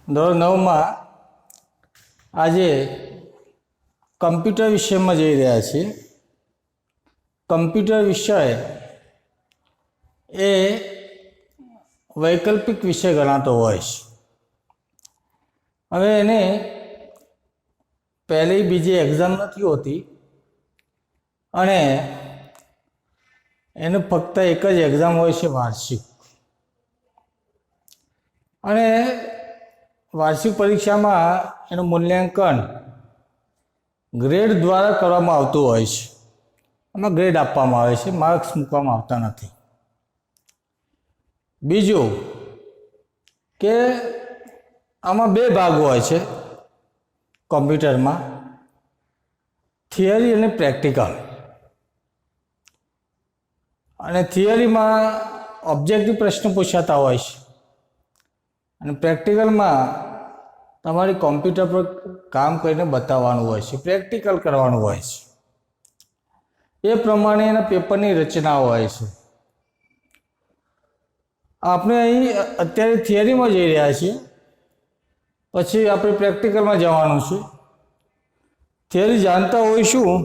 ધોરણ 9માં આજે કમ્પ્યુટર વિષયમાં જઈ રહ્યા છીએ. કમ્પ્યુટર વિષય એ વૈકલ્પિક વિષય ગણાતો હોય છે. હવે એને પહેલી બીજી એક્ઝામ નથી હોતી અને એનું ફક્ત એક જ એક્ઝામ હોય છે, વાર્ષિક. અને વાર્ષિક પરીક્ષામાં એનું મૂલ્યાંકન ગ્રેડ દ્વારા કરવામાં આવતું હોય છે. આમાં ગ્રેડ આપવામાં આવે છે, માર્ક્સ મૂકવામાં આવતા નથી. બીજું કે આમાં બે ભાગ હોય છે કોમ્પ્યુટરમાં, થિયરી અને પ્રેક્ટિકલ. અને થિયરીમાં ઓબ્જેક્ટિવ પ્રશ્ન પૂછાતા હોય છે અને પ્રેક્ટિકલમાં તમારી કોમ્પ્યુટર પર કામ કરીને બતાવવાનું હોય છે, પ્રેક્ટિકલ કરવાનું હોય છે. એ પ્રમાણે એના પેપરની રચના હોય છે. આપણે અહીં અત્યારે થિયરીમાં જઈ રહ્યા છીએ, પછી આપણે પ્રેક્ટિકલમાં જવાનું છે. થિયરી જાણતા હોઈશું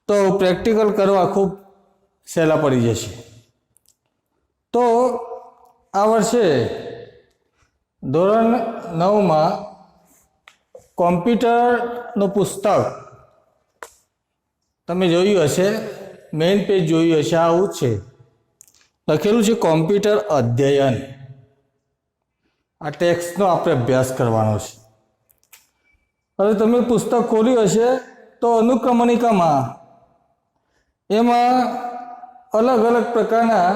તો પ્રેક્ટિકલ કરવા ખૂબ સહેલા પડી જશે. તો આ વર્ષે ધોરણ 9માં કોમ્પ્યુટરનું પુસ્તક તમે જોયું હશે, મેઇન પેજ જોયું હશે. આવું છે લખેલું છે કોમ્પ્યુટર અધ્યયન. આ ટેક્સ્ટનો આપણે અભ્યાસ કરવાનો છે. હવે તમે પુસ્તક ખોલ્યું હશે તો અનુક્રમણિકામાં એમાં અલગ અલગ પ્રકારના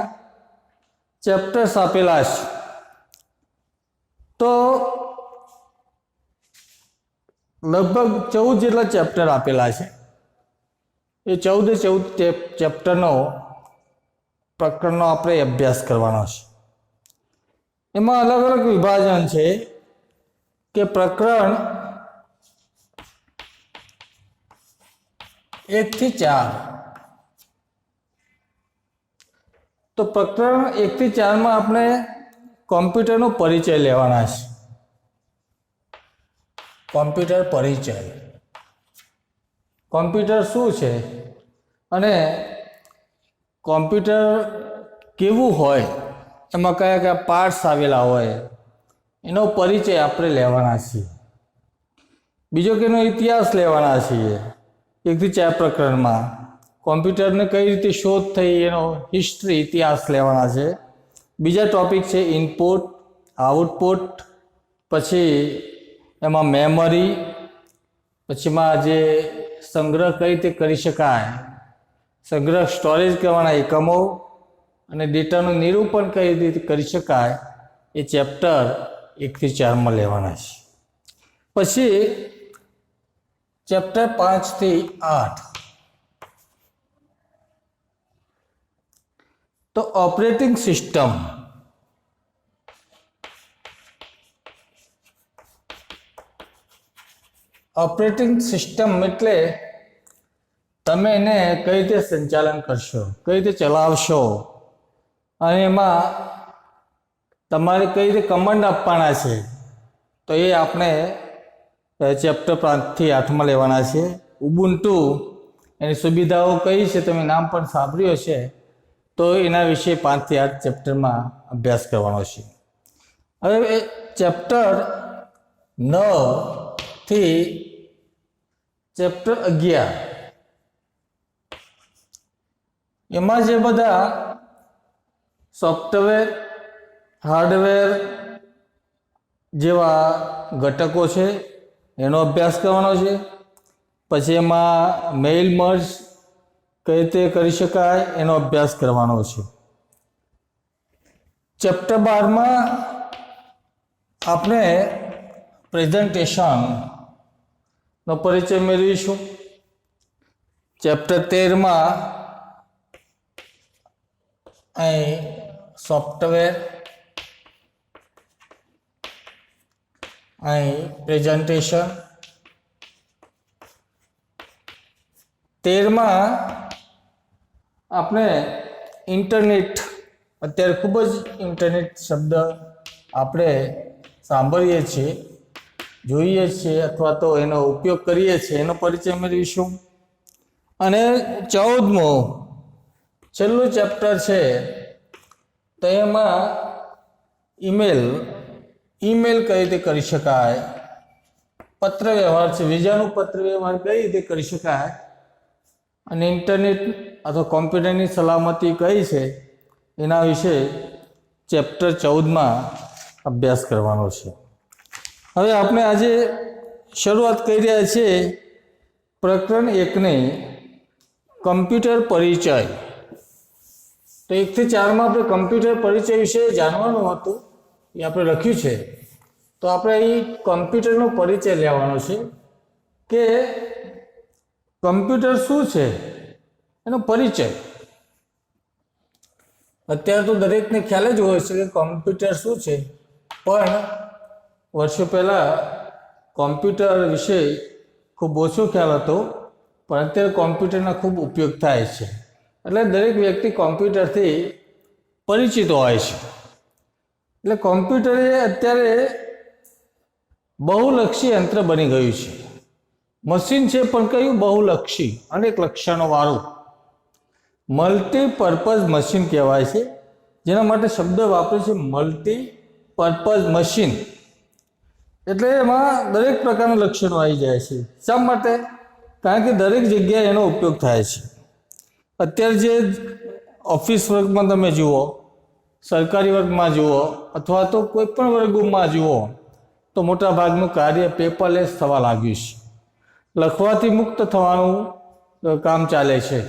ચેપ્ટર્સ આપેલા છે. તો લગભગ 14 જેટલા ચેપ્ટર આપેલા છે. એ 14 ચેપ્ટરનો પ્રકરણનો આપણે અભ્યાસ કરવાનો છે. એમાં અલગ અલગ વિભાજન છે કે પ્રકરણ 1 થી 4. તો પ્રકરણ 1 થી 4માં આપણે કોમ્પ્યુટરનો પરિચય લેવાના છે. કોમ્પ્યુટર પરિચય, કોમ્પ્યુટર શું છે અને કોમ્પ્યુટર કેવું હોય, એમાં કયા કયા પાર્ટ્સ આવેલા હોય, એનો પરિચય આપણે લેવાના છીએ. બીજો કે એનો ઇતિહાસ લેવાના છીએ 1 થી 4 પ્રકરણમાં. કોમ્પ્યુટરને કઈ રીતે શોધ થઈ એનો હિસ્ટ્રી, ઇતિહાસ લેવાના છે. બીજા ટોપિક છે ઇનપુટ, આઉટપુટ, પછી એમાં મેમરી, પછીમાં જે સંગ્રહ કઈ રીતે કરી શકાય, સંગ્રહ સ્ટોરેજ કરવાના એકમો અને ડેટાનું નિરૂપણ કઈ રીતે કરી શકાય, એ ચેપ્ટર 1 થી 4માં લેવાના છે. પછી ચેપ્ટર 5 થી 8 તો ઓપરેટિંગ સિસ્ટમ. ઓપરેટિંગ સિસ્ટમ એટલે તમે એને કઈ રીતે સંચાલન કરશો, કઈ રીતે ચલાવશો, અને એમાં તમારે કઈ રીતે કમાન્ડ આપવાના છે. તો એ આપણે ચેપ્ટર 5 થી 8માં લેવાના છે. ઉબુન્ટુ એની સુવિધાઓ કઈ છે તમે નામ પણ સાંભળ્યું હશે, તો એના વિશે 5 થી 8 ચેપ્ટરમાં અભ્યાસ કરવાનો છે. હવે એ ચેપ્ટર 9 થી ચેપ્ટર 11 એમાં જે બધા સોફ્ટવેર, હાર્ડવેર જેવા ઘટકો છે એનો અભ્યાસ કરવાનો છે. પછી એમાં મેઇલ મર્જ કઈ રીતે કરી શકાય એનો અભ્યાસ કરવાનો છે. ચેપ્ટર 12માં આપણે પ્રેઝન્ટેશનનો પરિચય મેળવીશું. ચેપ્ટર 13માં અહીં સોફ્ટવેર, અહીં પ્રેઝન્ટેશન. 13માં આપણે ઇન્ટરનેટ, અત્યારે ખૂબ જ ઇન્ટરનેટ શબ્દ આપણે સાંભળીએ છીએ, જોઈએ છીએ અથવા તો એનો ઉપયોગ કરીએ છીએ એનો પરિચય મેળવીશું. અને 14મો છેલ્લું ચેપ્ટર છે તો એમાં ઈમેલ કઈ રીતે કરી શકાય, પત્ર વ્યવહાર છે, વિઝાનું પત્ર વ્યવહાર કઈ રીતે કરી શકાય, અને ઇન્ટરનેટ અથવા કોમ્પ્યુટરની સલામતી કઈ છે એના વિશે ચેપ્ટર 14માં અભ્યાસ કરવાનો છે. હવે આપણે આજે શરૂઆત કરી રહ્યા છીએ પ્રકરણ 1ની કમ્પ્યુટર પરિચય. તો 1 થી 4માં આપણે કમ્પ્યુટર પરિચય વિશે જાણવાનું હતું, એ આપણે લખ્યું છે. તો આપણે અહીં કમ્પ્યુટરનો પરિચય લેવાનો છે કે કમ્પ્યુટર શું છે, એનો પરિચય. અત્યારે તો દરેકને ખ્યાલ જ હોય છે કે કમ્પ્યુટર શું છે, પણ વર્ષો પહેલાં કોમ્પ્યુટર વિશે ખૂબ ઓછો ખ્યાલ હતો, પણ અત્યારે કોમ્પ્યુટરના ખૂબ ઉપયોગ થાય છે. એટલે દરેક વ્યક્તિ કોમ્પ્યુટરથી પરિચિત હોય છે. એટલે કોમ્પ્યુટર એ અત્યારે બહુલક્ષી યંત્ર બની ગયું છે. મશીન છે પણ કયું બહુલક્ષી, અનેક લક્ષણોવાળું મલ્ટીપર્પઝ મશીન કહેવાય છે. જેના માટે શબ્દ વાપરે છે મલ્ટીપર્પઝ મશીન. એટલે એમાં દરેક પ્રકારના લક્ષણો આવી જાય છે. શા માટે? કારણ કે દરેક જગ્યાએ એનો ઉપયોગ થાય છે. અત્યારે જે ઓફિસ વર્કમાં તમે જુઓ, સરકારી વર્ગમાં જુઓ અથવા તો કોઈ પણ વર્ગોમાં જુઓ તો મોટા ભાગનું કાર્ય પેપરલેસ થવા લાગ્યું છે. લખવાથી મુક્ત થવાનું કામ ચાલે છે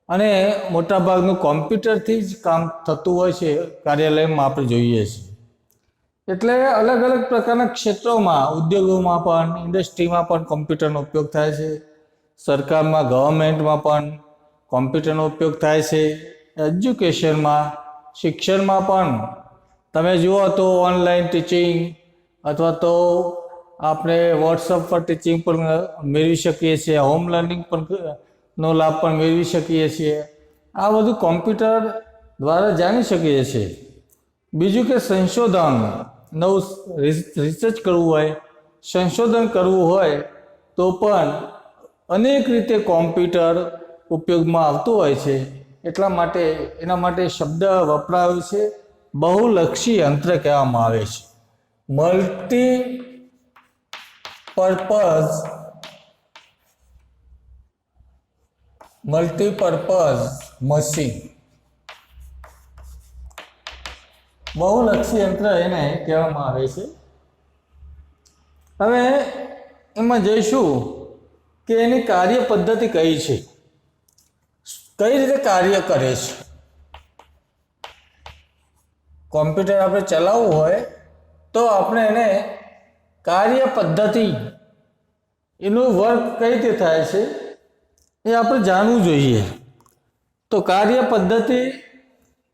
અને મોટાભાગનું કોમ્પ્યુટરથી જ કામ થતું હોય છે, કાર્યાલયમાં આપણે જોઈએ છીએ. એટલે અલગ અલગ પ્રકારના ક્ષેત્રોમાં, ઉદ્યોગોમાં પણ, ઇન્ડસ્ટ્રીમાં પણ કોમ્પ્યુટરનો ઉપયોગ થાય છે. સરકારમાં, ગવર્મેન્ટમાં પણ કોમ્પ્યુટરનો ઉપયોગ થાય છે. એજ્યુકેશનમાં, શિક્ષણમાં પણ તમે જુઓ તો ઓનલાઈન ટીચિંગ અથવા તો આપણે વોટ્સઅપ પર ટીચિંગ પણ મેળવી શકીએ છીએ, હોમ લર્નિંગ પણ નો લાભ પણ મેળવી શકીએ છીએ. આ બધું કોમ્પ્યુટર દ્વારા જાણી શકીએ છીએ. બીજું કે સંશોધન, નવું રિસર્ચ કરવું હોય, સંશોધન કરવું હોય તો પણ અનેક રીતે કોમ્પ્યુટર ઉપયોગમાં આવતું હોય છે. એટલા માટે એના માટે શબ્દ વપરાયો છે બહુલક્ષી યંત્ર કહેવામાં આવે છે. મલ્ટીપર્પઝ મશીન, બહુલક્ષી યંત્ર એને કહેવામાં આવે છે. હવે એમાં જઈશું કે એની કાર્ય પદ્ધતિ કઈ છે, કઈ રીતે કાર્ય કરે છે. કોમ્પ્યુટર આપણે ચલાવવું હોય તો આપણે એને કાર્ય પદ્ધતિ, એનું વર્ક કઈ રીતે થાય છે એ આપણે જાણવું જોઈએ. તો કાર્ય પદ્ધતિ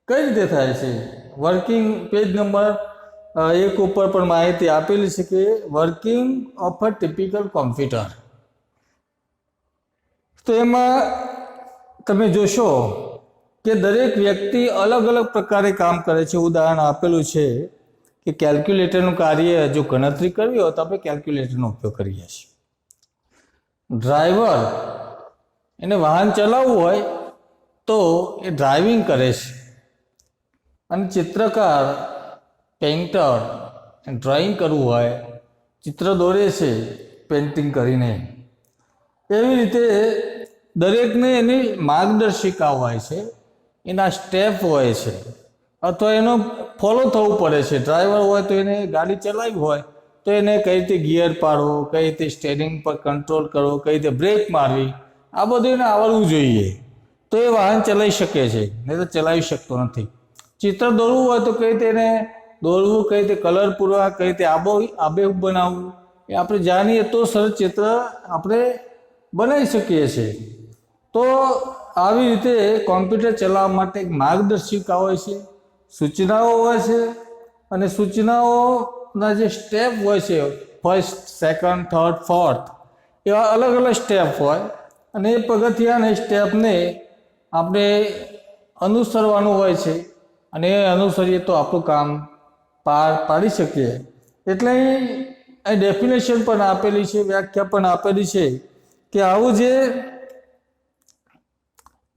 કઈ રીતે થાય છે, વર્કિંગ પેજ નંબર 1 ઉપર પણ માહિતી આપેલી છે કે working of a typical computer. તો એમાં તમે જોશો કે દરેક વ્યક્તિ અલગ અલગ પ્રકારે કામ કરે છે. ઉદાહરણ આપેલું છે કે કેલ્ક્યુલેટરનું કાર્ય જો ગણતરી કરવી હોય તો આપણે કેલ્ક્યુલેટરનો ઉપયોગ કરીએ છીએ. ડ્રાઈવર, એને વાહન ચલાવવું હોય તો એ ડ્રાઇવિંગ કરે છે. અને ચિત્રકાર, પેઇન્ટર, ડ્રોઈંગ કરવું હોય, ચિત્ર દોરે છે પેઇન્ટિંગ કરીને. એવી રીતે દરેકને એની માર્ગદર્શિકા હોય છે, એના સ્ટેપ હોય છે, અથવા એનો ફોલો થવું પડે છે. ડ્રાઈવર હોય તો એને ગાડી ચલાવવી હોય તો એને કઈ રીતે ગિયર પાડવો, કઈ રીતે સ્ટેરિંગ પર કંટ્રોલ કરવો, કઈ રીતે બ્રેક મારવી, આ બધું એને આવડવું જોઈએ તો એ વાહન ચલાવી શકે છે, નહીં તો ચલાવી શકતો નથી. ચિત્ર દોરવું હોય તો કઈ રીતે એને દોરવું, કઈ રીતે કલર પૂરવા, કઈ રીતે આબેહૂબ બનાવવું, એ આપણે જાણીએ તો સરસ ચિત્ર આપણે બનાવી શકીએ છીએ. તો આવી રીતે કોમ્પ્યુટર ચલાવવા માટે એક માર્ગદર્શિકા હોય છે, સૂચનાઓ હોય છે, અને સૂચનાઓના જે સ્ટેપ હોય છે, ફર્સ્ટ, સેકન્ડ, થર્ડ, ફોર્થ, એવા અલગ અલગ સ્ટેપ હોય. અને એ પગથિયાના સ્ટેપને આપણે અનુસરવાનું હોય છે, અને એ અનુસરીએ તો આપણું કામ પાર પાડી શકીએ. એટલે અહીં ડેફિનેશન પણ આપેલી છે, વ્યાખ્યા પણ આપેલી છે કે આવું જે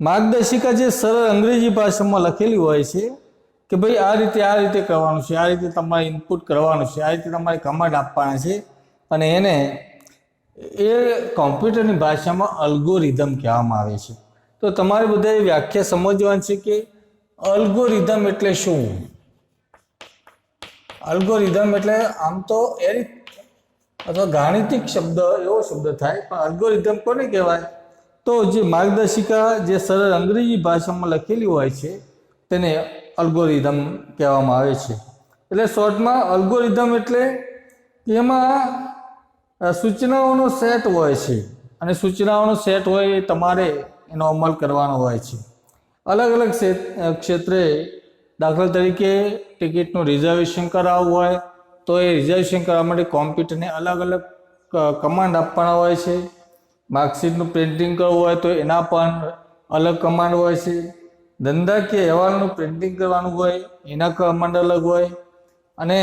માર્ગદર્શિકા જે સરળ અંગ્રેજી ભાષામાં લખેલી હોય છે કે ભાઈ આ રીતે કરવાનું છે, આ રીતે તમારે ઇનપુટ કરવાનું છે, આ રીતે તમારે કમાન્ડ આપવાના છે, અને એને એ કોમ્પ્યુટરની ભાષામાં અલ્ગોરિધમ કહેવામાં આવે છે. તો તમારે બધાએ વ્યાખ્યા સમજવાની છે કે અલ્ગોરિધમ એટલે શું. અલ્ગોરિધમ એટલે આમ તો એરિથ અથવા ગાણિતિક શબ્દ એવો શબ્દ થાય, પણ અલ્ગોરિધમ કોને કહેવાય? તો જે માર્ગદર્શિકા જે સરળ અંગ્રેજી ભાષામાં લખેલી હોય છે તેને અલ્ગોરિધમ કહેવામાં આવે છે. એટલે શોર્ટમાં અલ્ગોરિધમ એટલે એમાં સૂચનાઓનો સેટ હોય છે, અને સૂચનાઓનો સેટ હોય એ તમારે એનો અમલ કરવાનો હોય છે. અલગ અલગ ક્ષેત્રે દાખલા તરીકે ટિકિટનું રિઝર્વેશન કરાવવું હોય તો એ રિઝર્વેશન કરવા માટે કોમ્પ્યુટરને અલગ અલગ કમાન્ડ આપવાના હોય છે. માર્કશીટનું પ્રિન્ટિંગ કરવું હોય તો એના પણ અલગ કમાન્ડ હોય છે. ધંધાકીય અહેવાલનું પ્રિન્ટિંગ કરવાનું હોય એના કમાન્ડ અલગ હોય, અને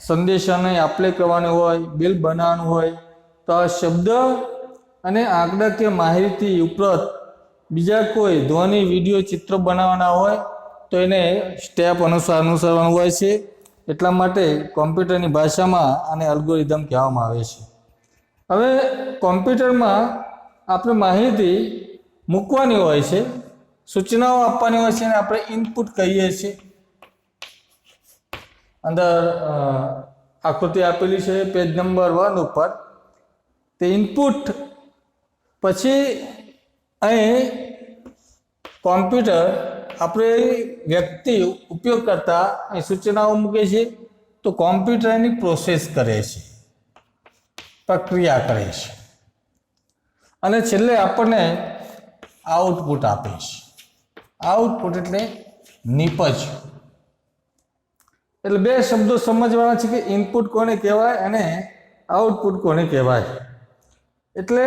સંદેશાને આપલે કરવાનું હોય, બિલ બનાવવાનું હોય. તો આ શબ્દ અને આંકડાકીય માહિતી ઉપરાંત બીજા કોઈ ધ્વનિ, વિડીયો, ચિત્ર બનાવવાના હોય તો એને સ્ટેપ અનુસરવાનું હોય છે. એટલા માટે કોમ્પ્યુટરની ભાષામાં આને અલ્ગોરિધમ કહેવામાં આવે છે. હવે કોમ્પ્યુટરમાં આપણે માહિતી મૂકવાની હોય છે, સૂચનાઓ આપવાની હોય છે, અને આપણે ઇનપુટ કહીએ છીએ. અંદર આકૃતિ આપેલી છે પેજ નંબર 1 ઉપર. તે ઇનપુટ પછી અહીં કોમ્પ્યુટર આપણે વ્યક્તિ ઉપયોગ કરતા અહીં સૂચનાઓ મૂકે છે, તો કોમ્પ્યુટર એની પ્રોસેસ કરે છે, પ્રક્રિયા કરે છે, અને છેલ્લે આપણને આઉટપુટ આપે છે. આઉટપુટ એટલે નિપજ. એટલે બે શબ્દો સમજવાના છે કે ઇનપુટ કોને કહેવાય અને આઉટપુટ કોને કહેવાય. એટલે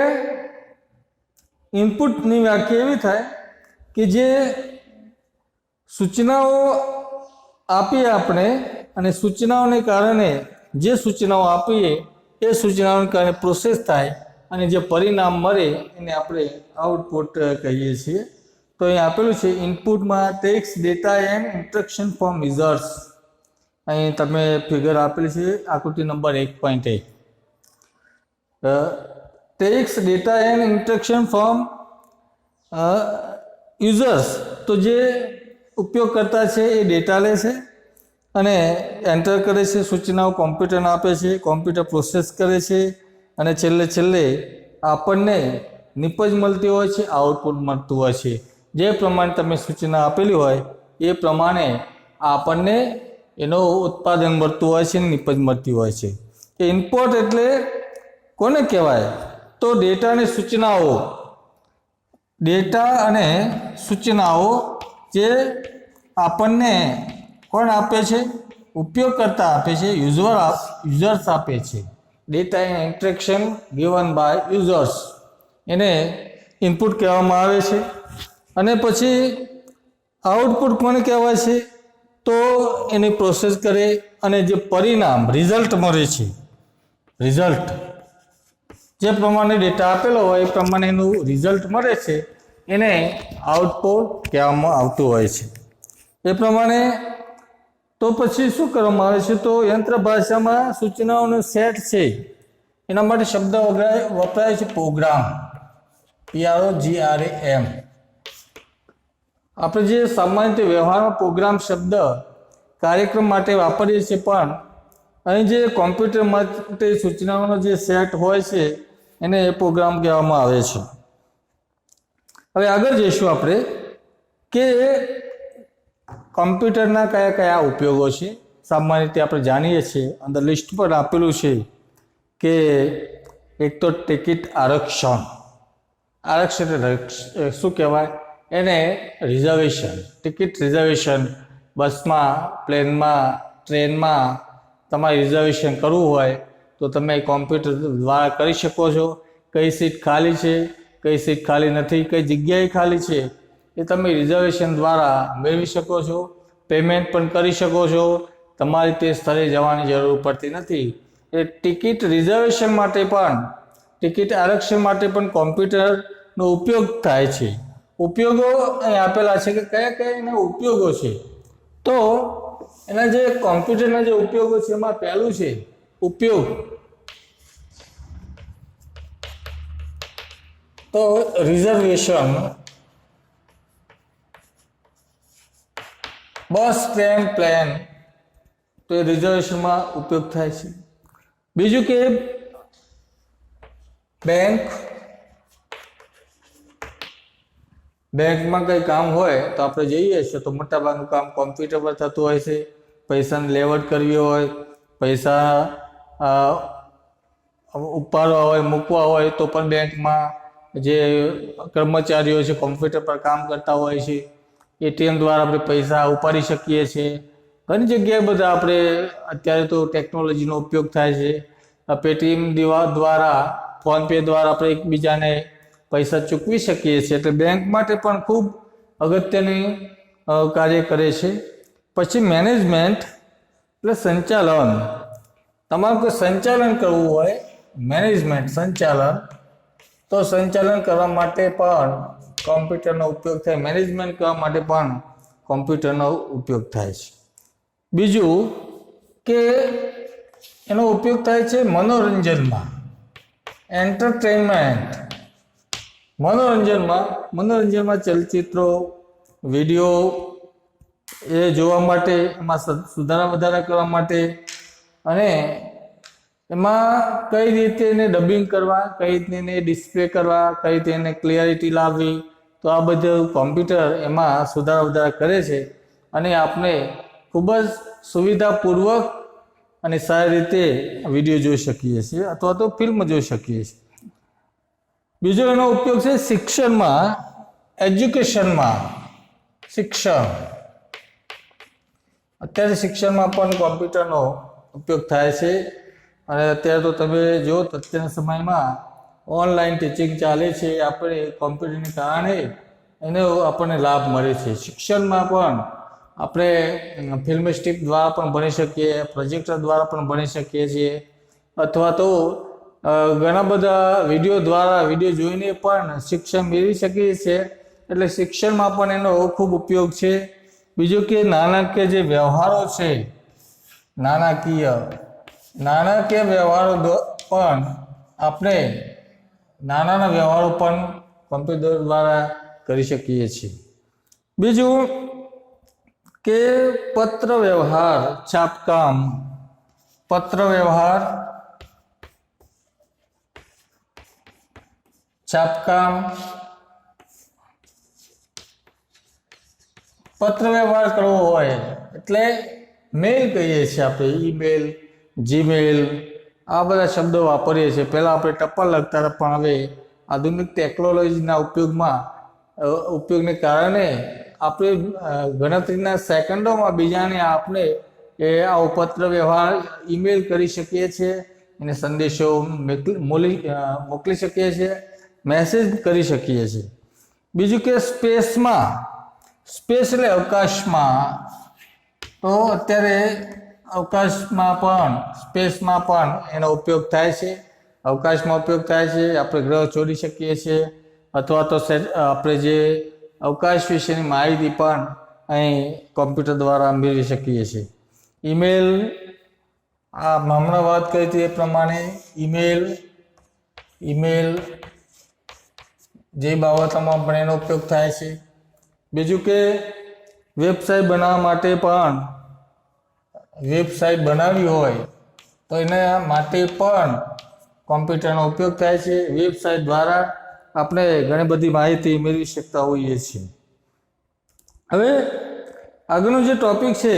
ઇનપુટની વ્યાખ્યા એવી થાય કે જે સૂચનાઓ આપીએ આપણે, અને સૂચનાઓને કારણે જે સૂચનાઓ આપીએ એ સૂચનાઓને કારણે પ્રોસેસ થાય, અને જે પરિણામ મળે એને આપણે આઉટપુટ કહીએ છીએ. તો અહીં આપેલું છે ઇનપુટમાં text, data and instruction from users. અહીં તમે ફિગર આપેલી છે આકૃતિ number 1.1. Text, data and instruction from users. તો જે ઉપયોગકર્તા છે એ ડેટા લે છે અને એન્ટર કરે છે, સૂચનાઓ કોમ્પ્યુટરને આપે છે, કોમ્પ્યુટર પ્રોસેસ કરે છે, અને છેલ્લે આપણને નિપજ મળતી હોય છે, આઉટપુટ મળતું હોય છે. જે પ્રમાણે તમે સૂચના આપેલી હોય એ પ્રમાણે આપણને એનો ઉત્પાદન મળતું હોય છે, નિપજ મળતી હોય છે. કે ઇનપુટ એટલે કોને કહેવાય? તો ડેટા અને સૂચનાઓ, ડેટા અને સૂચનાઓ જે આપણને કોણ આપે છે? ઉપયોગકર્તા આપે છે, યુઝર્સ આપે છે. Data and instruction given by users, એને ઇનપુટ કહેવામાં આવે છે. અને પછી આઉટપુટ કોને કહેવાય છે? તો એની પ્રોસેસ કરે અને જે પરિણામ રિઝલ્ટ મળે છે, રિઝલ્ટ જે પ્રમાણે ડેટા આપેલો હોય એ પ્રમાણે એનું રિઝલ્ટ મળે છે, એને આઉટપુટ કહેવામાં આવતું હોય છે. એ પ્રમાણે તો પછી શું કરવામાં આવે છે? તો યંત્ર ભાષામાં સૂચનાઓનો સેટ છે, એના માટે શબ્દ વપરાય છે પ્રોગ્રામ, PROGRAM. આપણે જે સામાન્ય રીતે વ્યવહારમાં પ્રોગ્રામ શબ્દ કાર્યક્રમ માટે વાપરીએ છીએ, પણ અહીં જે કોમ્પ્યુટર માટે સૂચનાઓનો જે સેટ હોય છે એને પ્રોગ્રામ કહેવામાં આવે છે. હવે આગળ જઈશું આપણે કે કોમ્પ્યુટરના કયા કયા ઉપયોગો છે. સામાન્ય રીતે આપણે જાણીએ છીએ, અંદર લિસ્ટ પર આપેલું છે કે એક તો ટિકિટ આરક્ષણ. આરક્ષણ એટલે શું કહેવાય? એને રિઝર્વેશન, ટિકિટ રિઝર્વેશન. બસમાં, પ્લેનમાં, ટ્રેનમાં તમારે રિઝર્વેશન કરવું હોય તો તમે કોમ્પ્યુટર દ્વારા કરી શકો છો. કઈ સીટ ખાલી છે, કઈ સીટ ખાલી નથી, કઈ જગ્યાએ ખાલી છે, એ તમે રિઝર્વેશન દ્વારા મેળવી શકો છો. પેમેન્ટ પણ કરી શકો છો. તમારે તે સ્થળે જવાની જરૂર પડતી નથી. એ ટિકિટ રિઝર્વેશન માટે પણ, ટિકિટ આરક્ષણ માટે પણ કોમ્પ્યુટરનો ઉપયોગ થાય છે. ઉપયોગો અહીં આપેલા છે કે કયા કયા એના ઉપયોગો છે. તો એના જે કોમ્પ્યુટરના જે ઉપયોગો છે એમાં પહેલું છે ઉપયોગ. તો રિઝર્વેશન, બસ, ટ્રેન, પ્લેન, તો એ રિઝર્વેશનમાં ઉપયોગ થાય છે. બીજું કે બેંકમાં કંઈ કામ હોય તો આપણે જઈએ છીએ તો મોટાભાગનું કામ કોમ્પ્યુટર પર થતું હોય છે. પૈસાની લેવડ કરવી હોય, પૈસા ઉપાડવા હોય, મૂકવા હોય તો પણ બેંકમાં જે કર્મચારીઓ છે કોમ્પ્યુટર પર કામ કરતા હોય છે. એટીએમ દ્વારા આપણે પૈસા ઉપાડી શકીએ છીએ. ઘણી જગ્યાએ બધા આપણે અત્યારે તો ટેકનોલોજીનો ઉપયોગ થાય છે. પેટીએમ દ્વારા, ફોનપે દ્વારા આપણે એકબીજાને પૈસા ચૂકવી શકીએ છીએ. એટલે બેંક માટે પણ ખૂબ અગત્યનું કાર્ય કરે છે. પછી મેનેજમેન્ટ એટલે સંચાલન. તમારે કોઈ સંચાલન કરવું હોય, મેનેજમેન્ટ, સંચાલન, તો સંચાલન કરવા માટે પણ કોમ્પ્યુટરનો ઉપયોગ થાય. મેનેજમેન્ટ કરવા માટે પણ કોમ્પ્યુટરનો ઉપયોગ થાય છે. બીજું કે એનો ઉપયોગ થાય છે મનોરંજનમાં, એન્ટરટેનમેન્ટ. મનોરંજનમાં ચલચિત્રો, વિડીયો એ જોવા માટે, એમાં સુધારા વધારા કરવા માટે, અને એમાં કઈ રીતે એને ડબિંગ કરવા, કઈ રીતે એને ડિસ્પ્લે કરવા, કઈ રીતે એને ક્લિયરિટી લાવવી, તો આ બધું કોમ્પ્યુટર એમાં સુધારા વધારા કરે છે અને આપણે ખૂબ જ સુવિધાપૂર્વક અને સારી રીતે વિડીયો જોઈ શકીએ છીએ અથવા તો ફિલ્મ જોઈ શકીએ છીએ. બીજો એનો ઉપયોગ છે શિક્ષણમાં, એજ્યુકેશનમાં. શિક્ષણ, અત્યારે શિક્ષણમાં પણ કોમ્પ્યુટરનો ઉપયોગ થાય છે. અને અત્યારે તો તમે જુઓ તો અત્યારના સમયમાં ઓનલાઈન ટીચિંગ ચાલે છે. આપણે કોમ્પ્યુટરને કારણે એનો આપણને લાભ મળે છે. શિક્ષણમાં પણ આપણે ફિલ્મ સ્ટીક દ્વારા પણ ભણી શકીએ, પ્રોજેક્ટર દ્વારા પણ ભણી શકીએ છીએ, અથવા તો ઘણા બધા વિડીયો દ્વારા, વિડીયો જોઈને પણ શિક્ષણ મેળવી શકીએ છીએ. એટલે શિક્ષણમાં પણ એનો ખૂબ ઉપયોગ છે. બીજું કે નાણાકીય જે વ્યવહારો છે, નાણાકીય વ્યવહારો પણ આપણે નાના વ્યવહારો પણ કોમ્પ્યુટર દ્વારા કરી શકીએ છીએ. બીજું કે પત્ર વ્યવહાર, છાપકામ. પત્ર વ્યવહાર, છાપકામ. પત્ર વ્યવહાર કરવો હોય એટલે મેલ કહીએ છીએ આપણે, ઈમેલ, જીમેલ, આ બધા શબ્દો વાપરીએ છીએ. પહેલાં આપણે ટપાલ લખતા હતા, પણ હવે આધુનિક ટેકનોલોજીના ઉપયોગને કારણે આપણે ગણતરીના સેકન્ડોમાં બીજાને આપણે આવો પત્ર વ્યવહાર, ઈમેલ કરી શકીએ છીએ, એને સંદેશો મોકલી શકીએ છીએ, મેસેજ કરી શકીએ છીએ. બીજું કે સ્પેસમાં, સ્પેસ એટલે અવકાશમાં. તો અત્યારે અવકાશમાં પણ, સ્પેસમાં પણ એનો ઉપયોગ થાય છે. અવકાશમાં ઉપયોગ થાય છે. આપણે ગ્રહ છોડી શકીએ છીએ અથવા તો આપણે જે અવકાશ વિશેની માહિતી પણ અહીં કોમ્પ્યુટર દ્વારા મેળવી શકીએ છીએ. ઈમેલ, આ હમણાં વાત કરી હતી એ પ્રમાણે ઈમેલ જે બાબતોમાં પણ એનો ઉપયોગ થાય છે. બીજું કે વેબસાઇટ બનાવવા માટે પણ, વેબસાઇટ બનાવવી હોય તો એના માટે પણ કોમ્પ્યુટરનો ઉપયોગ થાય છે. વેબસાઇટ દ્વારા આપણે ઘણી બધી માહિતી મેળવી શકતા હોઈએ છીએ. હવે આગળનો જે ટોપિક છે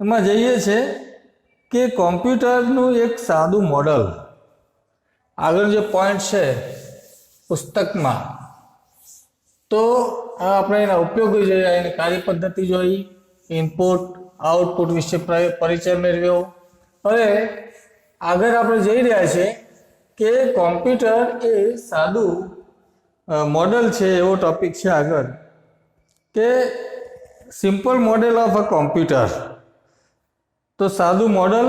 એમાં જઈએ છે કે કોમ્પ્યુટરનું એક સાદું મોડલ. આગળ જે પોઈન્ટ છે પુસ્તકમાં, તો આપણે એના ઉપયોગો જોયા, એની કાર્ય પદ્ધતિ જોઈ, ઇનપુટ આઉટપુટ વિશે પરિચય મેળવ્યો. હવે આગળ આપણે જઈ રહ્યા છીએ કે કોમ્પ્યુટર એ સાદું મોડલ છે, એવો ટોપિક છે આગળ કે simple model of a computer. તો સાદું મોડલ,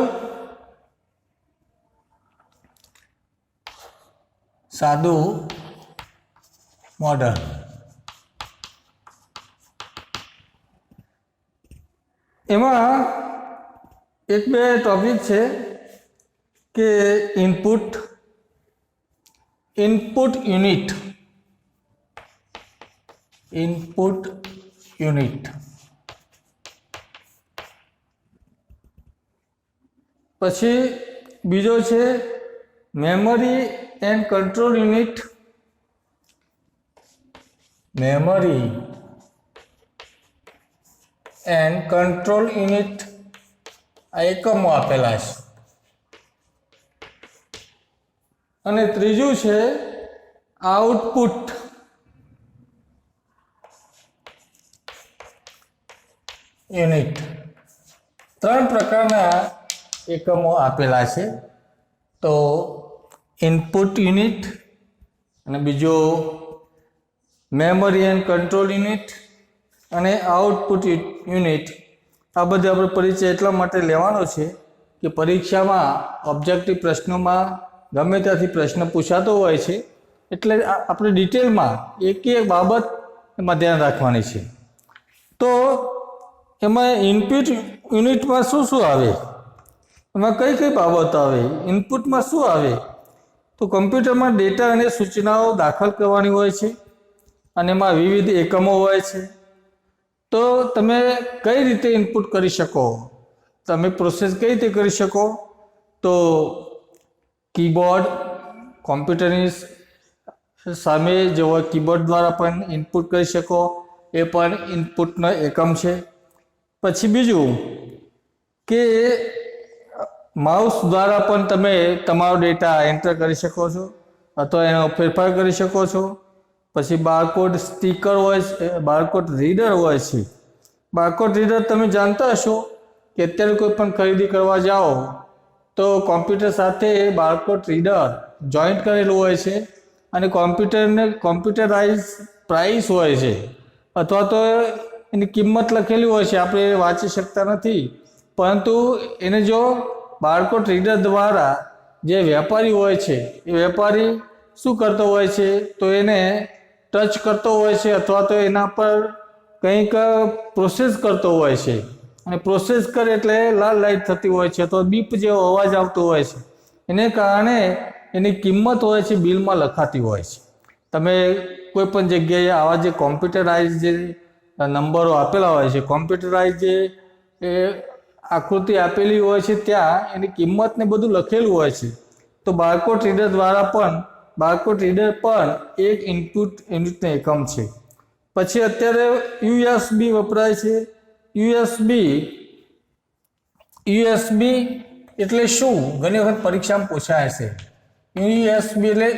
સાદું મોડલ એમાં એક બે ટોપિક છે કે ઇનપુટ યુનિટ, પછી બીજો છે મેમરી એન્ડ કંટ્રોલ યુનિટ, આ એકમો આપેલા છે. અને ત્રીજું છે આઉટપુટ યુનિટ. 3 પ્રકારના એકમો આપેલા છે. તો ઇનપુટ યુનિટ, અને બીજો મેમરી એન્ડ કંટ્રોલ યુનિટ, અને આઉટપુટ યુનિટ. આ બધે આપણે પરિચય એટલા માટે લેવાનો છે કે પરીક્ષામાં ઓબ્જેક્ટિવ પ્રશ્નોમાં ગમે ત્યાંથી પ્રશ્ન પૂછાતો હોય છે, એટલે આપણે ડિટેલમાં એક બાબત એમાં ધ્યાન રાખવાની છે. તો એમાં ઇનપુટ યુનિટમાં શું શું આવે, એમાં કઈ કઈ બાબતો આવે, ઇનપુટમાં શું આવે? તો કમ્પ્યુટરમાં ડેટા અને સૂચનાઓ દાખલ કરવાની હોય છે, અને એમાં વિવિધ એકમો હોય છે. તો તમે કઈ રીતે ઇનપુટ કરી શકો, તમે પ્રોસેસ કઈ રીતે કરી શકો? તો કીબોર્ડ, કોમ્પ્યુટરની સામે જે હોય કીબોર્ડ દ્વારા પણ ઇનપુટ કરી શકો, એ પણ ઇનપુટનો એકમ છે. પછી બીજું કે માઉસ દ્વારા પણ તમે તમારો ડેટા એન્ટર કરી શકો છો અથવા એનો ફેરફાર કરી શકો છો. પછી બારકોડ સ્ટીકર હોય છે, બારકોડ રીડર હોય છે. બારકોડ રીડર તમે જાણતા હશો કે અત્યારે કોઈ પણ ખરીદી કરવા જાઓ તો કોમ્પ્યુટર સાથે બારકોડ રીડર જોઈન્ટ કરેલું હોય છે, અને કોમ્પ્યુટરાઇઝ પ્રાઇસ હોય છે, અથવા તો એની કિંમત લખેલી હોય છે, આપણે વાંચી શકતા નથી, પરંતુ એને જો બારકોડ રીડર દ્વારા જે વેપારી હોય છે એ વેપારી શું કરતો હોય છે, તો એને ટચ કરતો હોય છે અથવા તો એના પર કંઈક પ્રોસેસ કરતો હોય છે, અને પ્રોસેસ કરે એટલે લાલ લાઇટ થતી હોય છે અથવા બીપ જેવો અવાજ આવતો હોય છે. એને કારણે એની કિંમત હોય છે બિલમાં લખાતી હોય છે. તમે કોઈ પણ જગ્યાએ આવા જે કોમ્પ્યુટરાઇઝ જે નંબરો આપેલા હોય છે, કોમ્પ્યુટરાઇઝ જે આકૃતિ આપેલી હોય છે, ત્યાં એની કિંમત ને બધું લખેલું હોય છે. તો બારકોડ રીડર દ્વારા પણ બારકોડ રીડર પણ એક ઇનપુટ યુનિટનો એકમ છે. પછી અત્યારે યુએસબી વપરાય છે. યુએસબી એટલે શું? ઘણી વખત પરીક્ષામાં પૂછાય છે. યુએસબી એટલે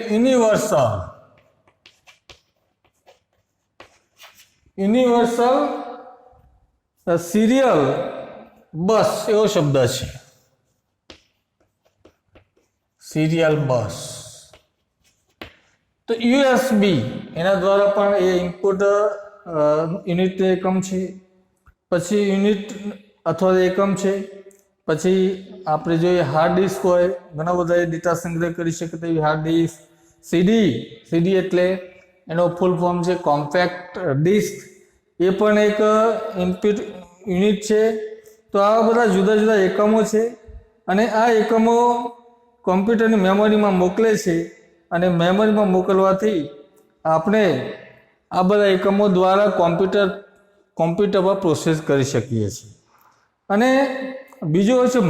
યુનિવર્સલ સિરિયલ બસ એવો શબ્દ છે. સિરિયલ બસ. તો યુએસબી એના દ્વારા પણ એ ઇનપુટ યુનિટ એકમ છે. પછી યુનિટ અથવા એકમ છે. પછી આપણે જોઈએ હાર્ડ ડિસ્ક હોય, ઘણા બધા ડેટા સંગ્રહ કરી શકે તેવી હાર્ડ ડિસ્ક. સીડી એટલે એનો ફૂલ ફોર્મ છે કોમ્પેક્ટ ડિસ્ક, એ પણ એક ઇનપુટ યુનિટ છે. તો આવા બધા જુદા જુદા એકમો છે, અને આ એકમો કોમ્પ્યુટરની મેમરીમાં મોકલે છે, અને મેમરીમાં મોકલવાથી આપણે આ બધા એકમો દ્વારા કોમ્પ્યુટર પર પ્રોસેસ કરી શકીએ છીએ. અને બીજું હોય છે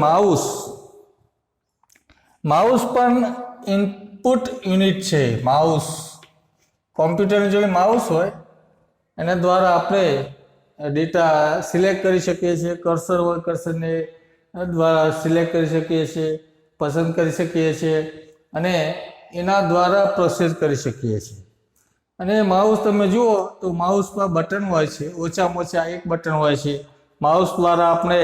માઉસ પણ ઇનપુટ યુનિટ છે. માઉસ, કોમ્પ્યુટરની જોડે માઉસ હોય, એના દ્વારા આપણે ડેટા સિલેક્ટ કરી શકીએ છીએ. કર્સર હોય, કર્સરને દ્વારા સિલેક્ટ કરી શકીએ છીએ, પસંદ કરી શકીએ છીએ, અને એના દ્વારા પ્રોસેસ કરી શકીએ છીએ. અને માઉસ તમે જુઓ તો માઉસમાં બટન હોય છે, ઓછામાં ઓછા એક બટન હોય છે. માઉસ દ્વારા આપણે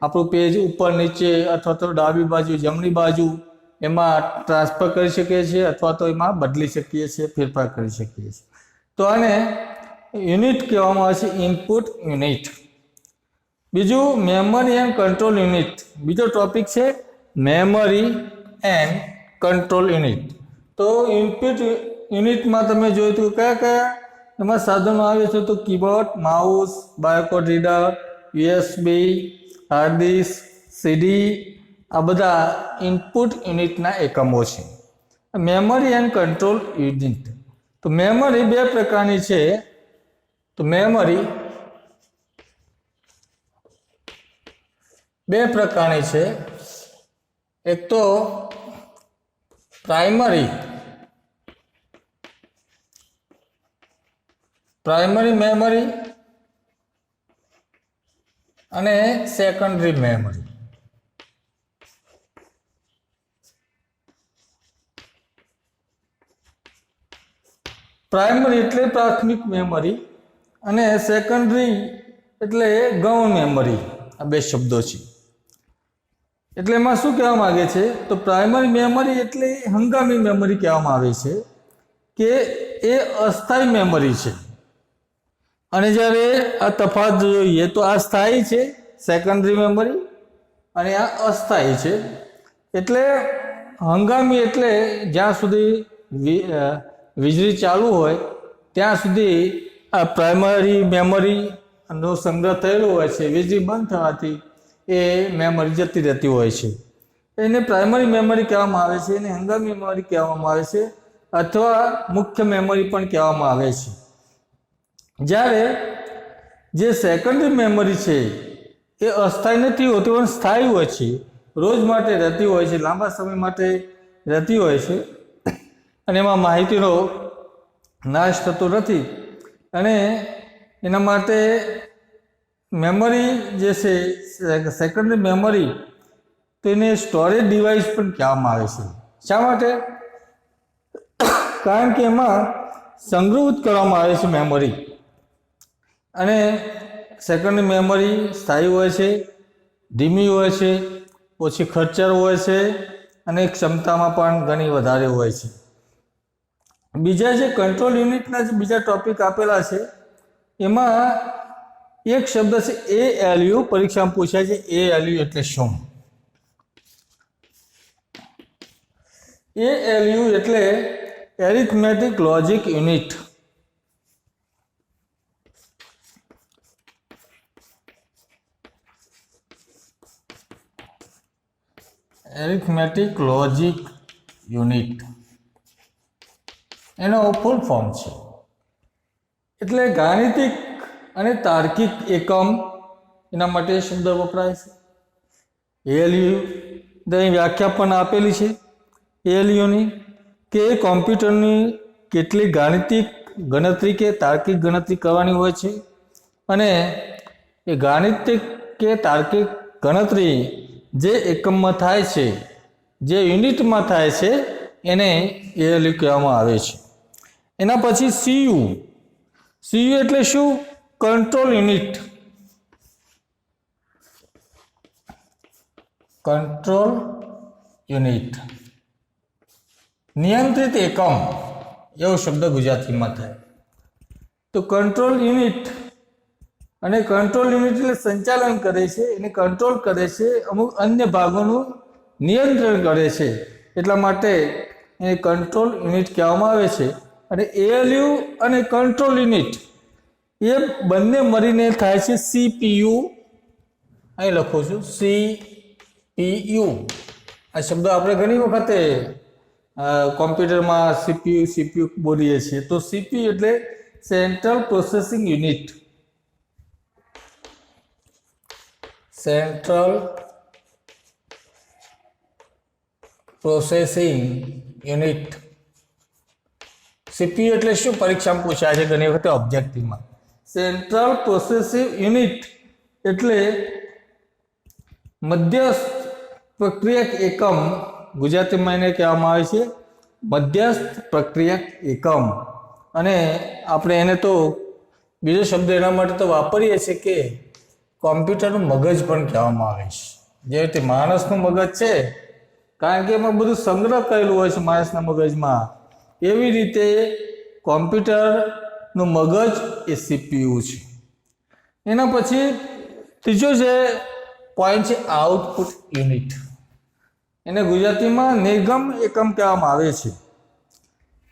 આપણું પેજ ઉપર નીચે અથવા તો ડાબી બાજુ જમણી બાજુ એમાં ટ્રાન્સફર કરી શકીએ છીએ, અથવા તો એમાં બદલી શકીએ છીએ, ફેરફાર કરી શકીએ છીએ. તો આને યુનિટ કહેવામાં આવે છે, ઇનપુટ યુનિટ. બીજું મેમરી એન્ડ કંટ્રોલ યુનિટ, બીજો ટોપિક છે મેમરી એન્ડ કંટ્રોલ યુનિટ. તો ઇનપુટ યુનિટમાં તમે જોયું તો કયા કયા એમાં સાધનો આવે છે? તો keyboard, mouse, barcode reader, USB, hard disk, CD, આ બધા ઇનપુટ યુનિટના એકમો છે. Memory and control unit. તો મેમરી બે પ્રકારની છે. તો મેમરી બે પ્રકારની છે. એક તો પ્રાઇમરી મેમરી અને સેકન્ડરી મેમરી. પ્રાઇમરી એટલે પ્રાથમિક મેમરી અને સેકન્ડરી એટલે ગૌણ મેમરી. આ બે શબ્દો છે. એટલે એમાં શું કહેવા માંગે છે? તો પ્રાઇમરી મેમરી એટલે હંગામી મેમરી કહેવામાં આવે છે કે એ અસ્થાયી મેમરી છે. અને જ્યારે આ તફાવત જોઈએ તો આ સ્થાયી છે સેકન્ડરી મેમરી અને આ અસ્થાયી છે. એટલે હંગામી એટલે જ્યાં સુધી વીજળી ચાલુ હોય ત્યાં સુધી આ પ્રાઇમરી મેમરીનો સંગ્રહ થયેલો હોય છે. વીજળી બંધ થવાથી એ મેમરી જતી રહેતી હોય છે. એને પ્રાઇમરી મેમરી કહેવામાં આવે છે, એને હંગામી મેમરી કહેવામાં આવે છે અથવા મુખ્ય મેમરી પણ કહેવામાં આવે છે. જ્યારે જે સેકન્ડરી મેમરી છે એ અસ્થાયી નથી હોતી પણ સ્થાયી હોય છે. રોજ માટે રહેતી હોય છે, લાંબા સમય માટે રહેતી હોય છે અને એમાં માહિતીનો નાશ થતો નથી. અને એના માટે મેમરી જે છે સેકન્ડરી મેમરી તો એને સ્ટોરેજ ડિવાઇસ પણ કહેવામાં આવે છે. શા માટે? કારણ કે એમાં સંગ્રહિત કરવામાં આવે છે મેમરી. અને સેકન્ડરી મેમરી સ્થાયી હોય છે, ધીમી હોય છે, ઓછી ખર્ચાળ હોય છે અને ક્ષમતામાં પણ ઘણી વધારે હોય છે. બીજા જે કંટ્રોલ યુનિટના જે બીજા ટોપિક આપેલા છે એમાં એક શબ્દ છે ALU. પરીક્ષામાં પૂછાય છે ALU એટલે શું? ALU એટલે arithmetic logic unit. Arithmetic logic unit એનો ફૂલ ફોર્મ છે. એટલે ગાણિતિક અને તાર્કિક એકમ, એના માટે શબ્દ વપરાય છે. ALU ની વ્યાખ્યા પણ આપેલી છે ALUની કે કોમ્પ્યુટરની કેટલીક ગાણિતિક ગણતરી કે તાર્કિક ગણતરી કરવાની હોય છે અને એ ગાણિતિક કે તાર્કિક ગણતરી જે એકમમાં થાય છે, જે યુનિટમાં થાય છે એને ALU કહેવામાં આવે છે. એના પછી CU એટલે શું? Control unit. કંટ્રોલ યુનિટ નિયંત્રિત એકમ એવો શબ્દ ગુજરાતીમાં થાય. તો કંટ્રોલ યુનિટ અને કંટ્રોલ યુનિટ એટલે સંચાલન કરે છે, એને કંટ્રોલ કરે છે, અમુક અન્ય ભાગોનું નિયંત્રણ કરે છે. એટલા માટે એને કંટ્રોલ યુનિટ કહેવામાં આવે છે. અને ALU અને કંટ્રોલ યુનિટ એ બંને મળીને થાય છે CPU. અહીં લખું છું CPU. આ શબ્દ આપણે ઘણી વખતે કોમ્પ્યુટરમાં CPU બોલીએ છીએ. તો CPU એટલે central processing unit. Central processing unit. CPU એટલે શું? પરીક્ષામાં પૂછાય છે ઘણી વખતે ઓબ્જેક્ટિવમાં. સેન્ટ્રલ પ્રોસેસિંગ યુનિટ એટલે મધ્યસ્થ પ્રક્રિયક એકમ. ગુજરાતીમાં એને કહેવામાં આવે છે મધ્યસ્થ પ્રક્રિયક એકમ. અને આપણે એને તો બીજો શબ્દ એના માટે તો વાપરીએ છીએ કે કોમ્પ્યુટરનું મગજ પણ કહેવામાં આવે છે. જે રીતે માણસનું મગજ છે, કારણ કે એમાં બધું સંગ્રહ કરેલું હોય છે માણસના મગજમાં, એવી રીતે કોમ્પ્યુટરનું મગજ એ CPU છે. એના પછી ત્રીજો જે પોઈન્ટ છે આઉટપુટ યુનિટ. એને ગુજરાતીમાં નિર્ગમ એકમ કહેવામાં આવે છે.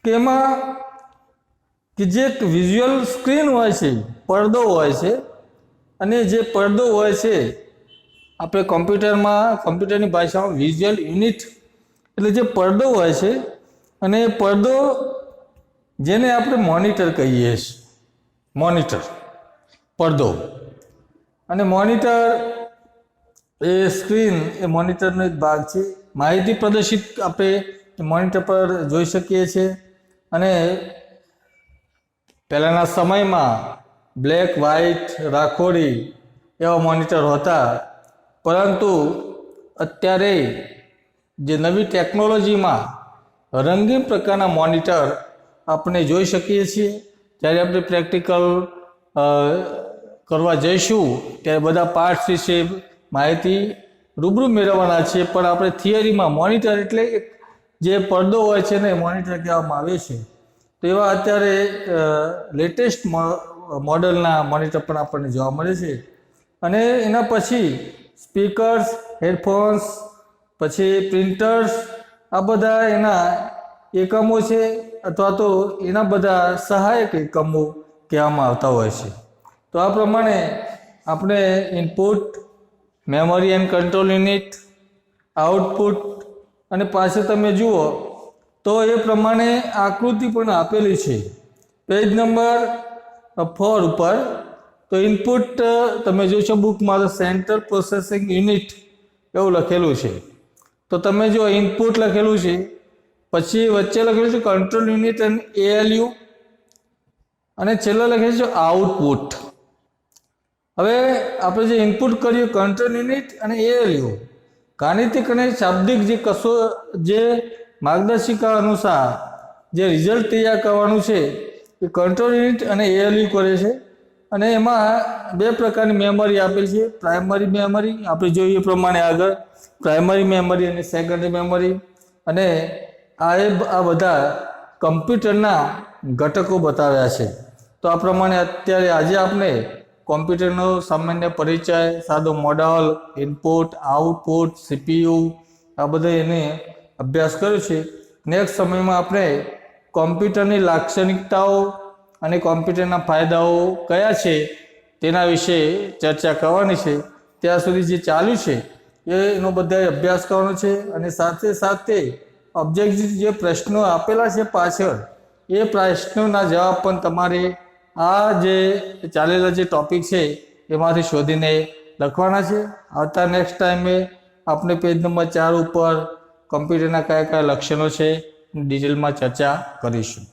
કે એમાં કે જે એક વિઝ્યુઅલ સ્ક્રીન હોય છે, પડદો હોય છે, અને જે પડદો હોય છે આપણે કમ્પ્યુટરની ભાષામાં વિઝ્યુઅલ યુનિટ એટલે જે પડદો હોય છે, અને એ પડદો જેને આપણે મોનિટર કહીએ છીએ, મોનિટર પડદો, અને મોનિટર એ સ્ક્રીન એ મોનિટરનો એક ભાગ છે. માહિતી પ્રદર્શિત આપણે મોનિટર પર જોઈ શકીએ છીએ. અને પહેલાંના સમયમાં બ્લેક વ્હાઇટ રાખોડી એવા મોનિટર હતા, પરંતુ અત્યારે જે નવી ટેકનોલોજીમાં રંગીન પ્રકારના મોનિટર આપણે જોઈ શકીએ છીએ. જ્યારે આપણે પ્રેક્ટિકલ કરવા જઈશું ત્યારે બધા પાર્ટ્સ વિશે માહિતી રૂબરૂ મેળવવાના છીએ, પણ આપણે થિયરીમાં મોનિટર એટલે જે પડદો હોય છે ને મોનિટર કહેવામાં આવે છે. તો એવા અત્યારે લેટેસ્ટ મોડલના મોનિટર પણ આપણને જોવા મળે છે. અને એના પછી સ્પીકર્સ, હેડફોન્સ, પછી પ્રિન્ટર્સ, આ બધા એના એકમો છે, અથવા તો એના બધા સહાયક એકમો કહેવામાં આવતા હોય છે. તો આ પ્રમાણે આપણે input, memory and control unit, output, અને પાછળ તમે જુઓ તો એ પ્રમાણે આકૃતિ પણ આપેલી છે પેજ નંબર 4 ઉપર. તો ઇનપુટ તમે જોશો બુકમાં તો સેન્ટ્રલ પ્રોસેસિંગ યુનિટ એવું લખેલું છે. તો તમે જો ઇનપુટ લખેલું છે, પછી વચ્ચે લખેલું છે કંટ્રોલ યુનિટ અને ALU, અને છેલ્લે લખેલું છે આઉટપુટ. હવે આપણે જે ઇનપુટ કર્યું કંટ્રોલ યુનિટ અને ALU, ગાણિતિક અને શાબ્દિક જે માર્ગદર્શિકા અનુસાર જે રિઝલ્ટ તૈયાર કરવાનું છે એ કંટ્રોલ યુનિટ અને ALU કરે છે. અને એમાં બે પ્રકારની મેમરી આપેલી છે. પ્રાઇમરી મેમરી આપણે જોઈએ એ પ્રમાણે આગળ પ્રાઇમરી મેમરી અને સેકન્ડરી મેમરી, અને આ બધા કમ્પ્યુટરના ઘટકો બતાવ્યા છે. તો આ પ્રમાણે અત્યારે આજે આપણે કોમ્પ્યુટરનો સામાન્ય પરિચય, સાદો મોડલ, ઇનપુટ, આઉટપુટ, CPU, આ બધા એને અભ્યાસ કર્યો છે. નેક્સ્ટ સમયમાં આપણે કોમ્પ્યુટરની લાક્ષણિકતાઓ અને કોમ્પ્યુટરના ફાયદાઓ કયા છે તેના વિશે ચર્ચા કરવાની છે. ત્યાં સુધી જે ચાલ્યું છે એનો બધા અભ્યાસ કરવાનો છે. અને સાથે સાથે ઓબ્જેક્ટિવ જે પ્રશ્નો આપેલા છે પાછળ, એ પ્રશ્નોના જવાબ પણ તમારે આ જે ચાલેલા જે ટૉપિક છે એમાંથી શોધીને લખવાના છે. આવતા નેક્સ્ટ ટાઈમે આપણે પેજ નંબર 4 ઉપર કમ્પ્યુટરના કયા કયા લક્ષણો છે ડિટેલમાં ચર્ચા કરીશું.